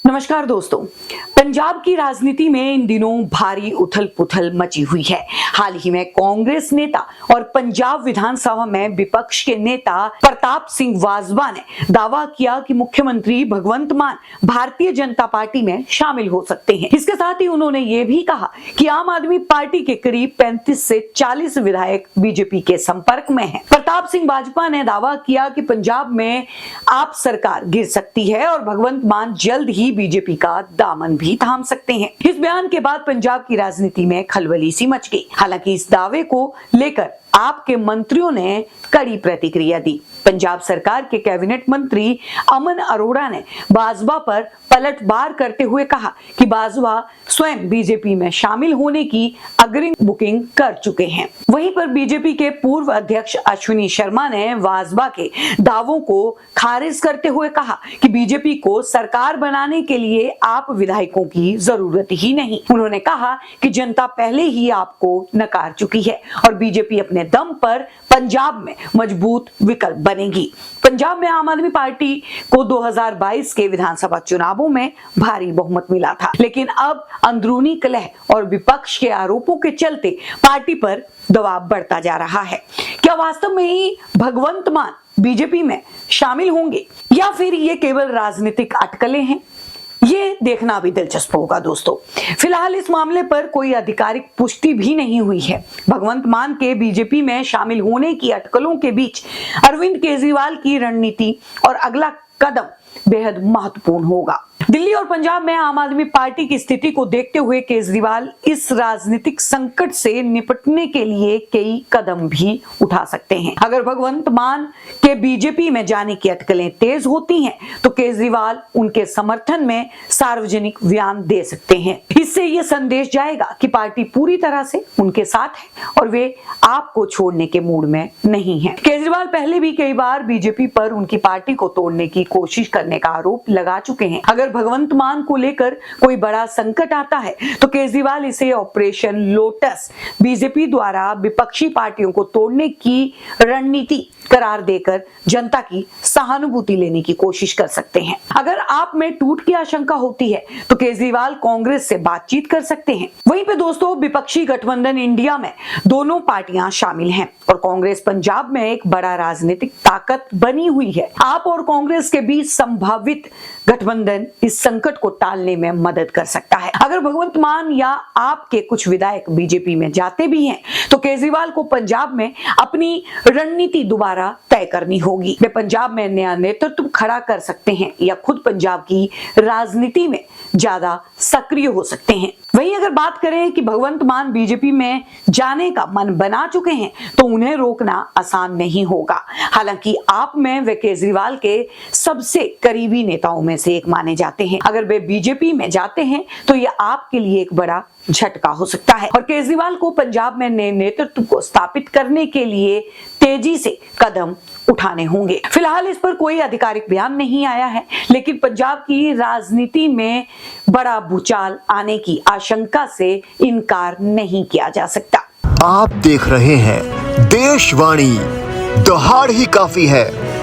नमस्कार दोस्तों, पंजाब की राजनीति में इन दिनों भारी उथल पुथल मची हुई है। हाल ही में कांग्रेस नेता और पंजाब विधानसभा में विपक्ष के नेता प्रताप सिंह बाजवा ने दावा किया कि मुख्यमंत्री भगवंत मान भारतीय जनता पार्टी में शामिल हो सकते हैं। इसके साथ ही उन्होंने ये भी कहा कि आम आदमी पार्टी के करीब 35 से 40 विधायक बीजेपी के संपर्क में हैं। प्रताप सिंह बाजवा ने दावा किया कि पंजाब में आप सरकार गिर सकती है और भगवंत मान जल्द ही बीजेपी का दामन भी थाम सकते हैं। इस बयान के बाद पंजाब की राजनीति में खलबली सी मच गई। हालांकि इस दावे को लेकर आपके मंत्रियों ने कड़ी प्रतिक्रिया दी। पंजाब सरकार के कैबिनेट मंत्री अमन अरोड़ा ने बाजवा पर पलटवार करते हुए कहा कि बाजवा स्वयं बीजेपी में शामिल होने की अग्रिम बुकिंग कर चुके हैं। वहीं पर बीजेपी के पूर्व अध्यक्ष अश्विनी शर्मा ने बाजवा के दावों को खारिज करते हुए कहा कि बीजेपी को सरकार बनाने के लिए आप विधायकों की जरूरत ही नहीं। उन्होंने कहा कि जनता पहले ही आपको नकार चुकी है और बीजेपी अपने दम पर पंजाब में मजबूत विकल्प बनेगी। पंजाब में आम आदमी पार्टी को 2022 के विधानसभा चुनावों में भारी बहुमत मिला था, लेकिन अब अंदरूनी कलह और विपक्ष के आरोपों के चलते पार्टी पर दबाव बढ़ता जा रहा है। क्या वास्तव में ही भगवंत मान बीजेपी में शामिल होंगे या फिर ये केवल राजनीतिक अटकलें हैं? ये देखना भी दिलचस्प होगा दोस्तों। फिलहाल इस मामले पर कोई आधिकारिक पुष्टि भी नहीं हुई है। भगवंत मान के बीजेपी में शामिल होने की अटकलों के बीच अरविंद केजरीवाल की रणनीति और अगला कदम बेहद महत्वपूर्ण होगा। दिल्ली और पंजाब में आम आदमी पार्टी की स्थिति को देखते हुए केजरीवाल इस राजनीतिक संकट से निपटने के लिए कई कदम भी उठा सकते हैं। अगर भगवंत मान के बीजेपी में जाने की अटकलें तेज होती हैं, तो केजरीवाल उनके समर्थन में सार्वजनिक बयान दे सकते हैं। इससे यह संदेश जाएगा कि पार्टी पूरी तरह से उनके साथ है और वे आपको छोड़ने के मूड में नहीं है। केजरीवाल पहले भी कई बार बीजेपी पर उनकी पार्टी को तोड़ने की कोशिश करने का आरोप लगा चुके हैं। अगर भगवंत मान को लेकर कोई बड़ा संकट आता है तो केजरीवाल इसे ऑपरेशन लोटस, बीजेपी द्वारा विपक्षी पार्टियों को तोड़ने की रणनीति करार देकर जनता की सहानुभूति लेने की कोशिश कर सकते हैं। अगर आप में टूट की आशंका होती है तो केजरीवाल कांग्रेस से बातचीत कर सकते हैं। वहीं पे दोस्तों, विपक्षी गठबंधन इंडिया में दोनों पार्टियां शामिल हैं और कांग्रेस पंजाब में एक बड़ा राजनीतिक ताकत बनी हुई है। आप और कांग्रेस के बीच संभावित गठबंधन इस संकट को टालने में मदद कर सकता है। अगर भगवंत मान या आपके कुछ विधायक बीजेपी में जाते भी हैं तो केजरीवाल को पंजाब में अपनी रणनीति दोबारा तय करनी होगी। वे पंजाब में नया नेतृत्व खड़ा कर सकते हैं या खुद पंजाब की राजनीति में ज्यादा सक्रिय हो सकते हैं। वहीं अगर बात करें कि भगवंत मान बीजेपी में जाने का मन बना चुके हैं तो उन्हें रोकना आसान नहीं होगा। हालांकि आप में वे केजरीवाल के सबसे करीबी नेताओं में से एक माने जाते हैं। अगर वे बीजेपी में जाते हैं तो यह आपके लिए एक बड़ा झटका हो सकता है और केजरीवाल को पंजाब में नए नेतृत्व को स्थापित करने के लिए तेजी से कदम उठाने होंगे। फिलहाल इस पर कोई आधिकारिक बयान नहीं आया है, लेकिन पंजाब की राजनीति में बड़ा भूचाल आने की आशंका से इनकार नहीं किया जा सकता। आप देख रहे हैं देशवाणी, दहाड़ ही काफी है।